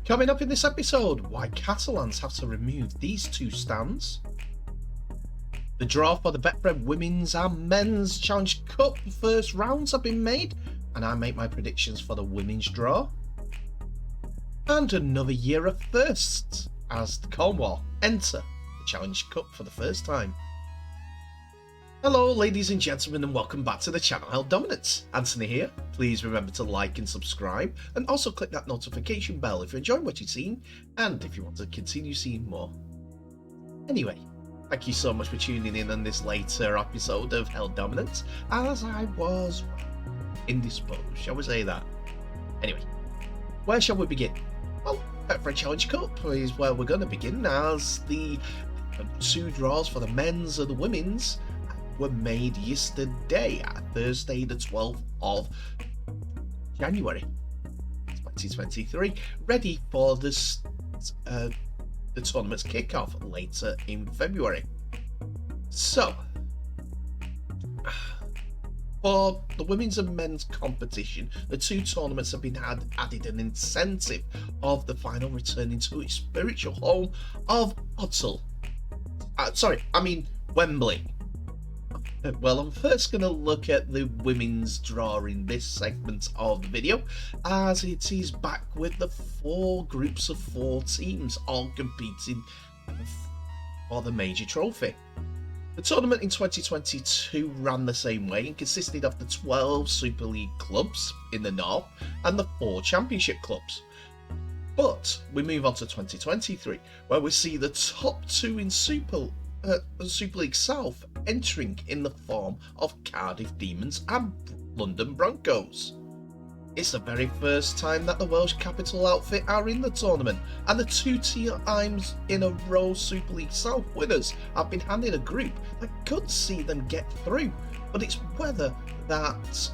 Coming up in this episode, why Catalans have to remove these two stands, the draw for the Betfred Women's and Men's Challenge Cup first rounds have been made, and I make my predictions for the women's draw, and another year of firsts as the Cornwall enter the Challenge Cup for the first time. Hello ladies and gentlemen, and welcome back to the channel Held Dominance. Anthony here. Please remember to like and subscribe, and also click that notification bell if you're enjoying what you're seeing and if you want to continue seeing more. Anyway, thank you so much for tuning in on this later episode of Held Dominance, as I was indisposed, shall we say that. Anyway, where shall we begin? Well, Betfred Challenge Cup is where we're going to begin, as the two draws for the men's and the women's were made yesterday, Thursday the 12th of January 2023, ready for this the tournament's kickoff later in February. So for the women's and men's competition, the two tournaments have been added an incentive of the final returning to its spiritual home of Wembley. Well, I'm first going to look at the women's draw in this segment of the video, as it is back with the four groups of four teams all competing for the major trophy. The tournament in 2022 ran the same way and consisted of the 12 Super League clubs in the north and the 4 Championship clubs. But we move on to 2023, where we see the top 2 in Super League South entering in the form of Cardiff Demons and London Broncos. It's the very first time that the Welsh capital outfit are in the tournament, and the 2 times in a row Super League South winners have been handed a group that could see them get through, but it's whether that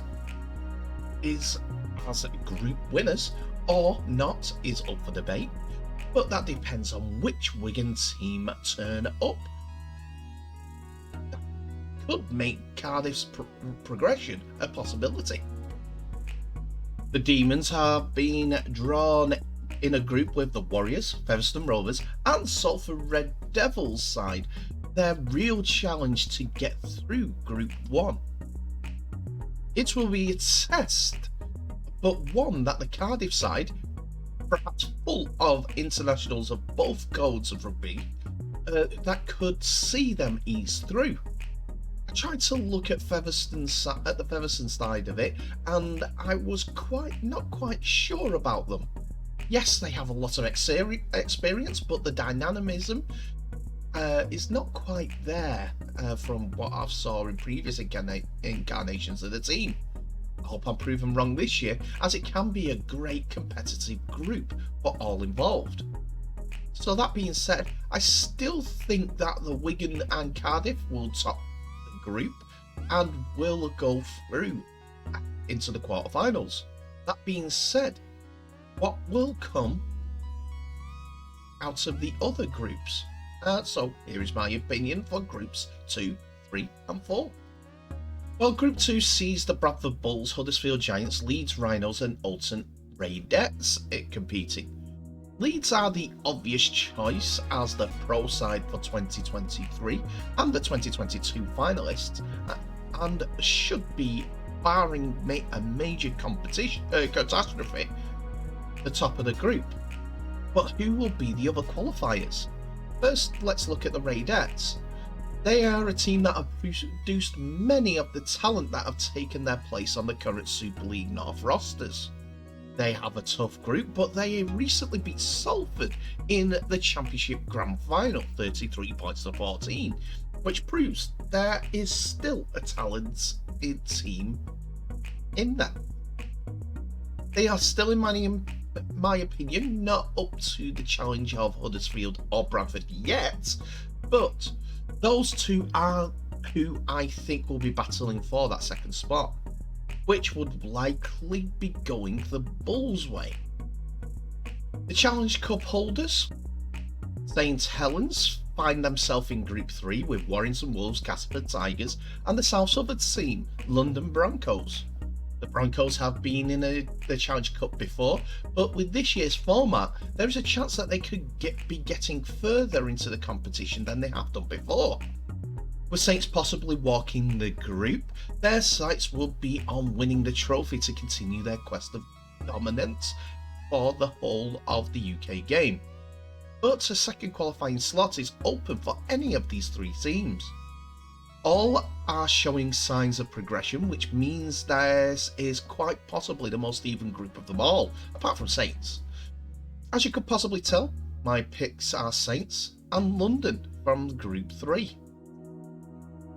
is as group winners or not is up for debate, but that depends on which Wigan team turn up. Could make Cardiff's progression a possibility. The Demons have been drawn in a group with the Warriors, Featherstone Rovers and Salford Red Devils side, their real challenge to get through Group 1. It will be a test, but one that the Cardiff side, perhaps full of internationals of both codes of rugby, that could see them ease through. I tried to look at the Featherstone side of it, and I was not quite sure about them. Yes, they have a lot of experience, but the dynamism is not quite there from what I've saw in previous incarnations of the team. I hope I'm proven wrong this year, as it can be a great competitive group for all involved. So that being said, I still think that the Wigan and Cardiff will top group and will go through into the quarterfinals. That being said, what will come out of the other groups? So here is my opinion for groups 2, 3 and 4. Well, Group 2 sees the Bradford Bulls, Huddersfield Giants, Leeds Rhinos and Alton Raidettes competing. Leeds are the obvious choice as the pro side for 2023 and the 2022 finalists, and should be, barring a major catastrophe, the top of the group. But who will be the other qualifiers? First, let's look at the Raidettes. They are a team that have produced many of the talent that have taken their place on the current Super League North rosters. They have a tough group, but they recently beat Salford in the Championship Grand Final, 33 points to 14, which proves there is still a talented team in there. They are still, in my opinion, not up to the challenge of Huddersfield or Bradford yet, but those two are who I think will be battling for that second spot, which would likely be going the Bulls' way. The Challenge Cup holders, St Helens, find themselves in Group 3 with Warrington Wolves, Casper Tigers and the South Suffolk team, London Broncos. The Broncos have been in the Challenge Cup before, but with this year's format, there is a chance that they could be getting further into the competition than they have done before. With Saints possibly walking the group, their sights will be on winning the trophy to continue their quest of dominance for the whole of the UK game. But a second qualifying slot is open for any of these three teams. All are showing signs of progression, which means theirs is quite possibly the most even group of them all, apart from Saints. As you could possibly tell, my picks are Saints and London from Group 3.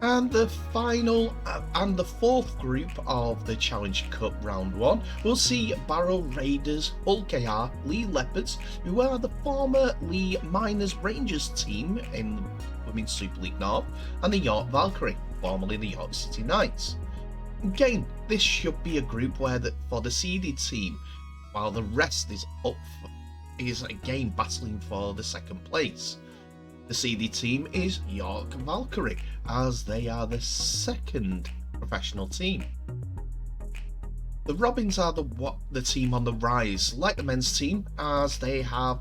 And the final and the fourth group of the Challenge Cup Round 1 will see Barrow Raiders, Hull KR, Lee Leopards, who are the former Lee Miners Rangers team in the Women's Super League North, and the York Valkyrie, formerly the York City Knights. Again, this should be a group where for the seeded team, while the rest is again battling for the second place. The seeded team is York Valkyrie, as they are the second professional team. The Robins are the team on the rise, like the men's team, as they have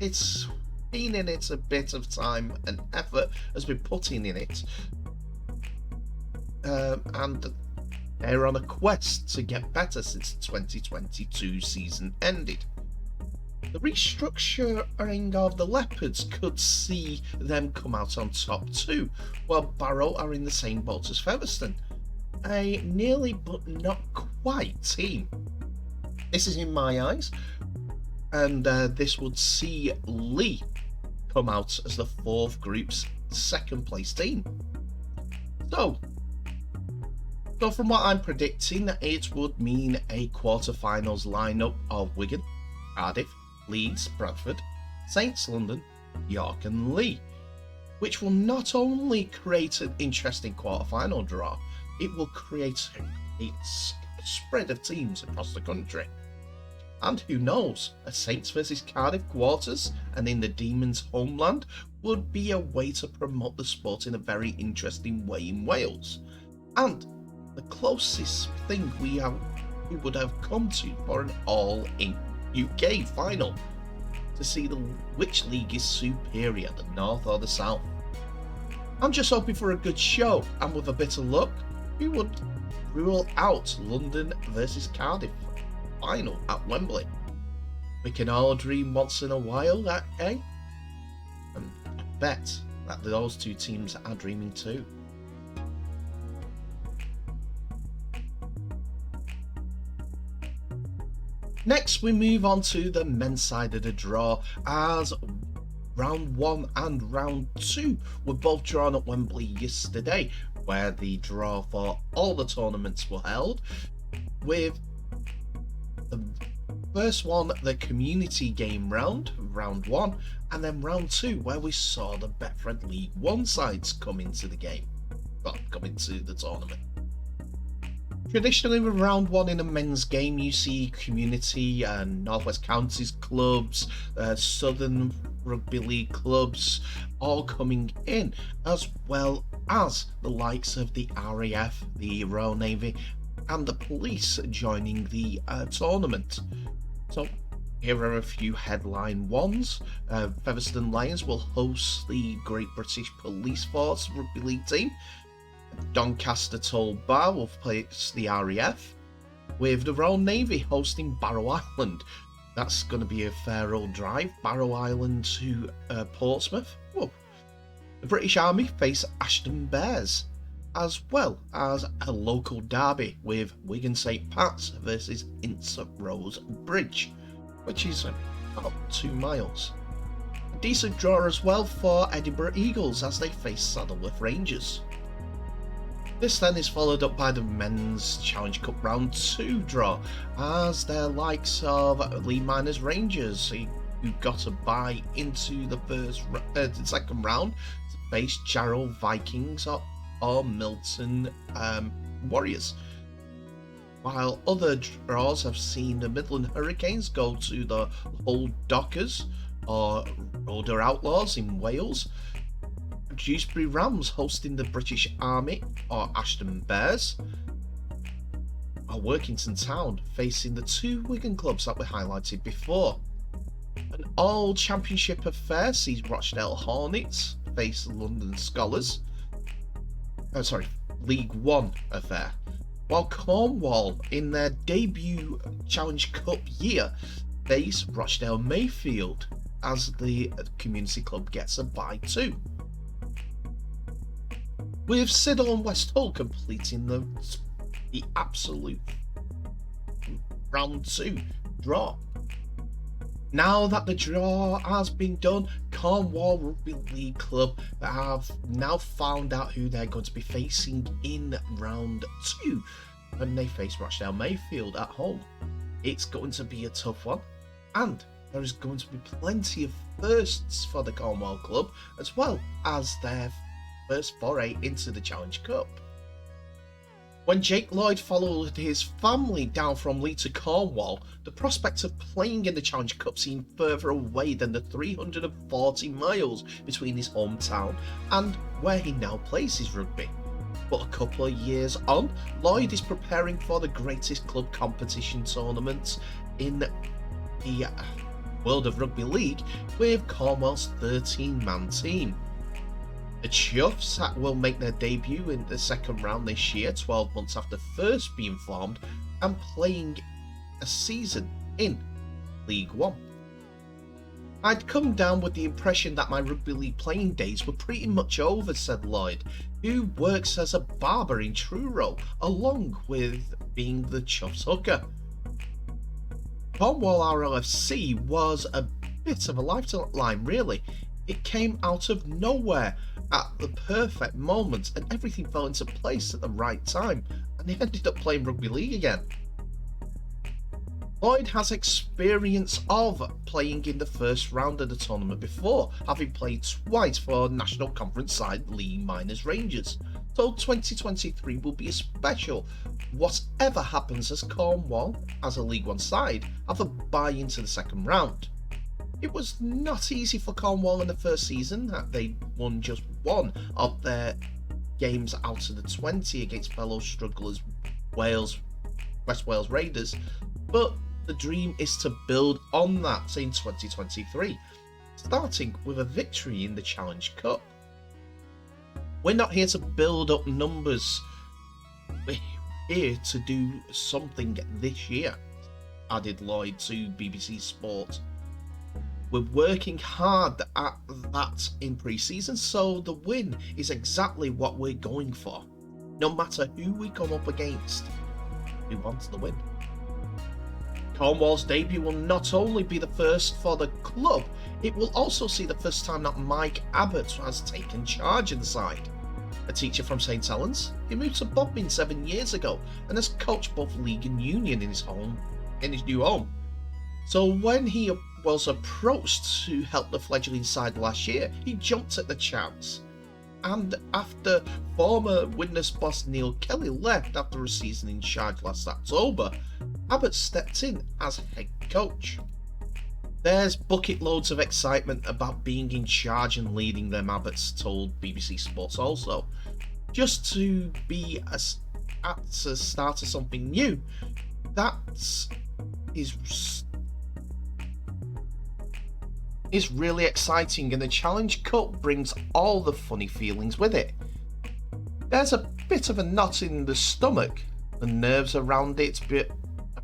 it's been in it a bit of time and effort has been putting in it, and they're on a quest to get better since the 2022 season ended. The restructuring of the Leopards could see them come out on top too, while Barrow are in the same boat as Featherstone, a nearly but not quite team. This is in my eyes, and this would see Lee come out as the fourth group's second place team. So from what I'm predicting, it would mean a quarterfinals lineup of Wigan, Cardiff, Leeds, Bradford, Saints, London, York and Lee, which will not only create an interesting quarterfinal draw, it will create a spread of teams across the country. And who knows, a Saints versus Cardiff quarters and in the Demons' homeland would be a way to promote the sport in a very interesting way in Wales. And the closest thing we would have come to for an all-in UK final, to see which league is superior, the North or the South. I'm just hoping for a good show, and with a bit of luck, we would rule out London versus Cardiff final at Wembley. We can all dream once in a while, eh? And I bet that those two teams are dreaming too. Next, we move on to the men's side of the draw, as round 1 and round 2 were both drawn at Wembley yesterday, where the draw for all the tournaments were held, with the first one, the community game round 1, and then round 2, where we saw the Betfred League 1 sides come into the tournament. Traditionally, with round 1 in a men's game, you see community and Northwest Counties clubs, Southern Rugby League clubs all coming in, as well as the likes of the RAF, the Royal Navy and the police joining the tournament. So here are a few headline ones. Featherstone Lions will host the Great British Police Force Rugby League team. Doncaster Toll Bar will face the RAF, with the Royal Navy hosting Barrow Island. That's going to be a fair old drive, Barrow Island to Portsmouth. Whoa. The British Army face Ashton Bears, as well as a local derby with Wigan St Pat's versus Ince Rose Bridge, which is about 2 miles. A decent draw as well for Edinburgh Eagles as they face Saddleworth Rangers. This then is followed up by the Men's Challenge Cup Round 2 draw, as their likes of Lee Miners Rangers, who got a bye into the second round, to face Jarrow Vikings or Milton Warriors. While other draws have seen the Midland Hurricanes go to the Hull Dockers or Roder Outlaws in Wales, Dewsbury Rams hosting the British Army or Ashton Bears, or Workington Town facing the two Wigan clubs that we highlighted before. An all championship affair sees Rochdale Hornets face London Scholars. League One affair. While Cornwall, in their debut Challenge Cup year, face Rochdale Mayfield as the community club gets a bye too. With Siddle and West Hull completing the absolute round 2 draw. Now that the draw has been done, Cornwall Rugby League Club have now found out who they're going to be facing in round 2 when they face Rochdale Mayfield at home. It's going to be a tough one, and there is going to be plenty of firsts for the Cornwall club, as well as their first foray into the Challenge Cup. When Jake Lloyd followed his family down from Leeds to Cornwall, the prospect of playing in the Challenge Cup seemed further away than the 340 miles between his hometown and where he now plays his rugby. But a couple of years on, Lloyd is preparing for the greatest club competition tournament in the world of rugby league with Cornwall's 13-man team. The Choughs will make their debut in the second round this year, 12 months after first being formed and playing a season in League One. I'd come down with the impression that my rugby league playing days were pretty much over, said Lloyd, who works as a barber in Truro, along with being the Choughs hooker. Cornwall RLFC was a bit of a lifeline, really. It came out of nowhere at the perfect moment, and everything fell into place at the right time, and he ended up playing rugby league again. Lloyd has experience of playing in the first round of the tournament before, having played twice for National Conference side Lee Miners Rangers, so 2023 will be a special whatever happens, as Cornwall, as a League One side, have a bye into the second round. It was not easy for Cornwall in the first season, that they won just one of their games out of the 20 against fellow strugglers West Wales Raiders, but the dream is to build on that in 2023, starting with a victory in the Challenge Cup. We're not here to build up numbers, we're here to do something this year, added Lloyd to BBC Sport. We're working hard at that in pre-season, so the win is exactly what we're going for. No matter who we come up against, we want the win. Cornwall's debut will not only be the first for the club, it will also see the first time that Mike Abbott has taken charge of the side. A teacher from St Helens, he moved to Bodmin 7 years ago and has coached both league and union in his new home. So when he was approached to help the fledgling side last year, he jumped at the chance. And after former Widnes boss Neil Kelly left after a season in charge last October, Abbott stepped in as head coach. There's bucket loads of excitement about being in charge and leading them, Abbott's told BBC Sports also. Just to be at the start of something new, that is really exciting, and the Challenge Cup brings all the funny feelings with it. There's a bit of a knot in the stomach, the nerves around it,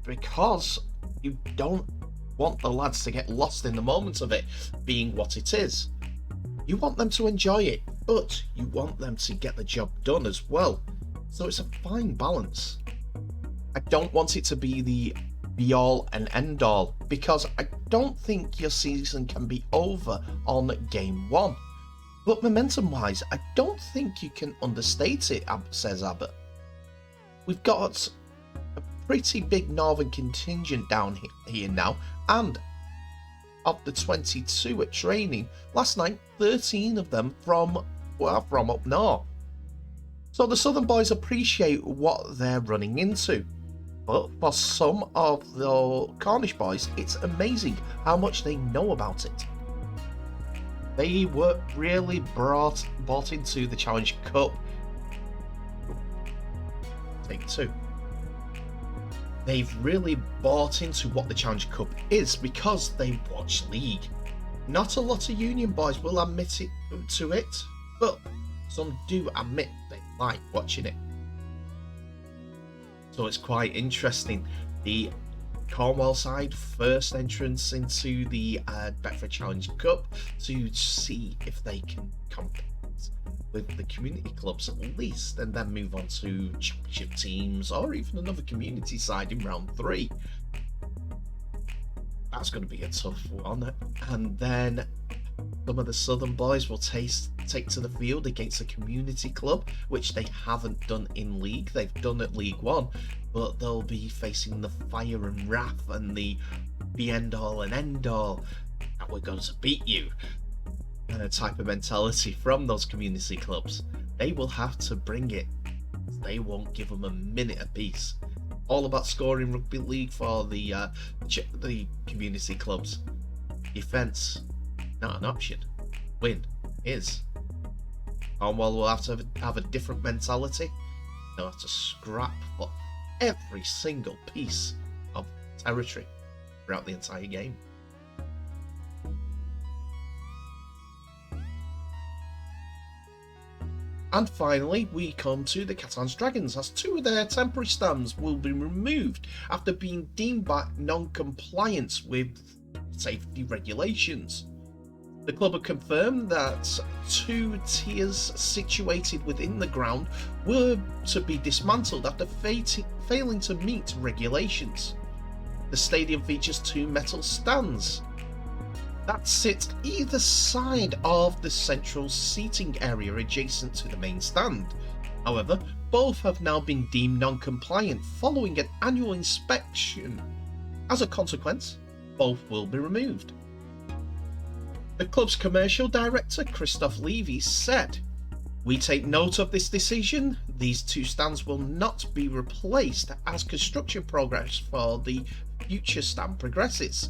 because you don't want the lads to get lost in the moment of it being what it is. You want them to enjoy it, but you want them to get the job done as well. So it's a fine balance. I don't want it to be the be all and end all, because I don't think your season can be over on game 1. But momentum wise, I don't think you can understate it, says Abbott. We've got a pretty big northern contingent down here now, and of the 22 at training, last night 13 of them from up north. So the southern boys appreciate what they're running into. But for some of the Cornish boys, it's amazing how much they know about it. They were really bought into the Challenge Cup. Take two. They've really bought into what the Challenge Cup is because they watch League. Not a lot of Union boys will admit to it, but some do admit they like watching it. So it's quite interesting. The Cornwall side first entrance into the Betfred Challenge Cup to see if they can compete with the community clubs at least, and then move on to championship teams or even another community side in round 3. That's going to be a tough one. And then some of the southern boys will take to the field against a community club, which they haven't done in League. They've done at League 1, but they'll be facing the fire and wrath and the end all and end all that we're going to beat you type of mentality from those community clubs. They will have to bring it. They won't give them a minute apiece. All about scoring rugby league for the community clubs. Defence, not an option. Win is. Cornwall will have to have a different mentality. They'll have to scrap for every single piece of territory throughout the entire game. And finally, we come to the Catalans Dragons, as 2 of their temporary stands will be removed after being deemed by non-compliance with safety regulations. The club have confirmed that 2 tiers situated within the ground were to be dismantled after failing to meet regulations. The stadium features 2 metal stands that sit either side of the central seating area adjacent to the main stand. However, both have now been deemed non-compliant following an annual inspection. As a consequence, both will be removed. The club's commercial director, Christoph Levy, said, "We take note of this decision. These 2 stands will not be replaced as construction progress for the future stand progresses.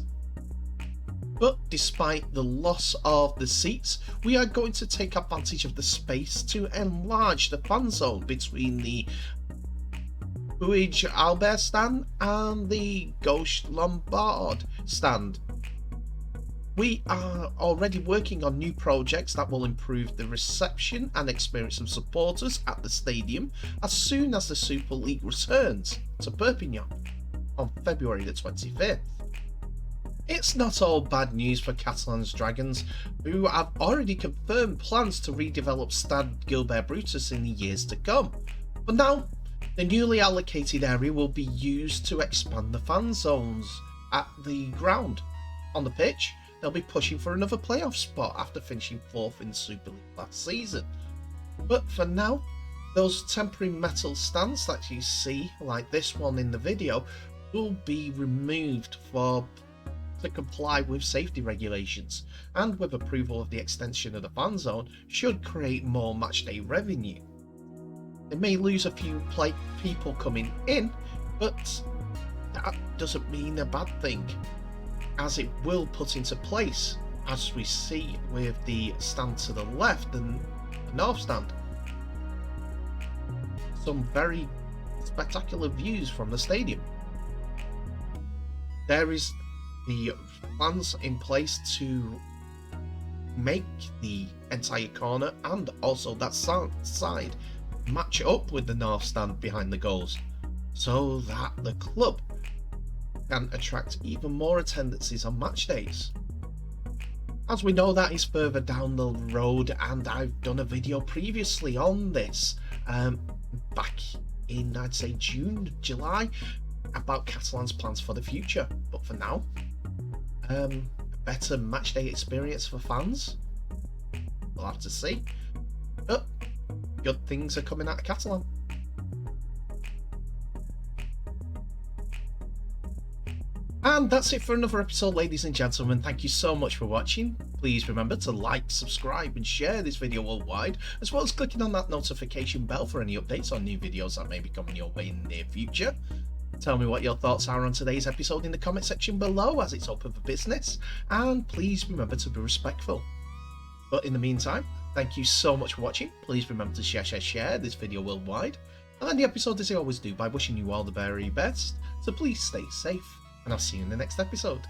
But despite the loss of the seats, we are going to take advantage of the space to enlarge the fan zone between the Puig Albert stand and the Gauche Lombard stand. We are already working on new projects that will improve the reception and experience of supporters at the stadium as soon as the Super League returns to Perpignan on February the 25th. It's not all bad news for Catalans Dragons, who have already confirmed plans to redevelop Stade Gilbert Brutus in the years to come. But now, the newly allocated area will be used to expand the fan zones at the ground. On the pitch, they'll be pushing for another playoff spot after finishing 4th in Super League last season. But for now, those temporary metal stands that you see, like this one in the video, will be removed to comply with safety regulations, and with approval of the extension of the fan zone should create more matchday revenue. They may lose a few people coming in, but that doesn't mean a bad thing, as it will put into place, as we see with the stand to the left and the north stand, some very spectacular views from the stadium. There is the plans in place to make the entire corner and also that side match up with the north stand behind the goals, so that the club can attract even more attendances on match days. As we know, that is further down the road, and I've done a video previously on this back in, I'd say, June, July, about Catalans' plans for the future. But for now, a better matchday experience for fans, we'll have to see. But good things are coming out of Catalan. And that's it for another episode, ladies and gentlemen. Thank you so much for watching. Please remember to like, subscribe and share this video worldwide, as well as clicking on that notification bell for any updates on new videos that may be coming your way in the near future. Tell me what your thoughts are on today's episode in the comment section below, as it's open for business, and please remember to be respectful. But in the meantime, thank you so much for watching. Please remember to share this video worldwide. And end the episode as I always do by wishing you all the very best. So please stay safe, and I'll see you in the next episode.